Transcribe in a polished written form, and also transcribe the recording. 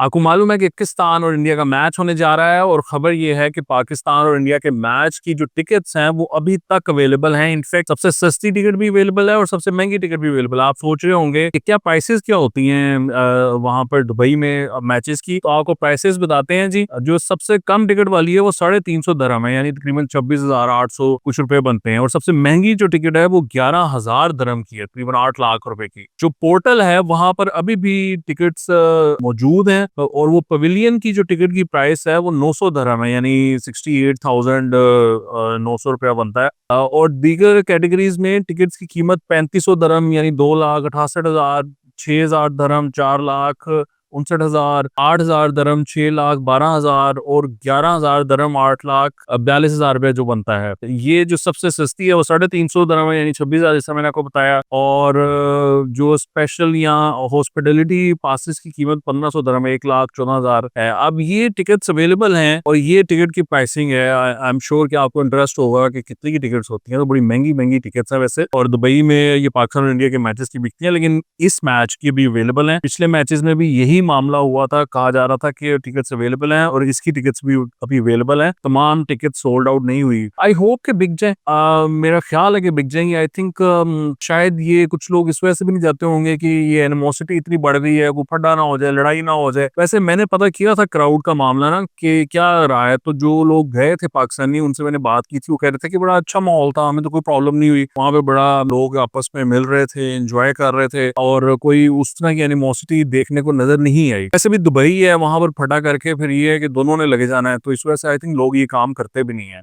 आपको मालूम है कि पाकिस्तान और इंडिया का मैच होने जा रहा है और खबर ये है कि पाकिस्तान और इंडिया के मैच की जो टिकट्स हैं वो अभी तक अवेलेबल हैं। इनफैक्ट सबसे सस्ती टिकट भी अवेलेबल है और सबसे महंगी टिकट भी अवेलेबल है। आप सोच रहे होंगे कि क्या प्राइसेस क्या होती हैं वहां पर दुबई में मैचेस की, तो आपको प्राइसेस बताते हैं जी। जो सबसे कम टिकट वाली है वो 350 दरहम है, यानी तकरीबन 26,800 कुछ रुपए बनते हैं। और सबसे महंगी जो टिकट है वो 11,000 दरहम की है, तकरीबन 8 लाख रुपए की। जो पोर्टल है वहां पर अभी भी टिकट्स मौजूद हैं और वो पवेलियन की जो टिकट की प्राइस है वो 900 दरहम है, यानी 68,900 रुपया बनता है। और दीगर कैटेगरीज में टिकट्स की कीमत 3500 दरहम यानी 2,68,000, 6,000 दरहम 4,59,000, 8,000 दरहम 6,12,000 और 11,000 दरहम 8,42,000 रुपए जो बनता है। ये जो सबसे सस्ती है वो 350 दरहम है, यानी 26,000, जैसा मैंने आपको बताया। और जो स्पेशल या हॉस्पिटलिटी पासिस की कीमत 1,500 दरहम 1,14,000 है। अब ये टिकट्स अवेलेबल हैं और ये टिकट की प्राइसिंग है। आई एम श्योर कि आपको इंटरेस्ट होगा कि कितनी की टिकट्स होती हैं। तो बड़ी महंगी महंगी टिकट्स हैं वैसे, और दुबई में ये पाकिस्तान और इंडिया के मैचेस की बिकती हैं, लेकिन इस मैच की भी अवेलेबल हैं। पिछले मैचेस में भी यही मामला हुआ था, कहा जा रहा था कि टिकट्स अवेलेबल हैं और इसकी टिकट्स भी अभी अवेलेबल हैं। तमाम टिकट सोल्ड आउट नहीं हुई। आई होप कि बिक जाए, मेरा ख्याल है कि बिक जाएंगे। आई थिंक शायद ये कुछ लोग इस वजह से भी नहीं जाते होंगे कि ये एनिमोसिटी इतनी बढ़ गई है, कोई फड्डा ना हो जाए, लड़ाई ना हो जाए। वैसे मैंने पता किया था क्राउड का मामला ना कि क्या रहा है, तो जो लोग गए थे पाकिस्तानी, उनसे मैंने बात की थी, वो कह रहे थे कि बड़ा अच्छा माहौल था, हमें तो कोई प्रॉब्लम नहीं हुई। वहां पे बड़ा लोग आपस में मिल रहे थे, एंजॉय कर रहे थे और कोई उस तरह की एनिमोसिटी देखने को नजर नहीं आई। वैसे भी दुबई है, वहां पर फटा करके फिर ये है कि दोनों ने लगे जाना है, तो इस वजह से आई थिंक लोग ये काम करते भी नहीं है।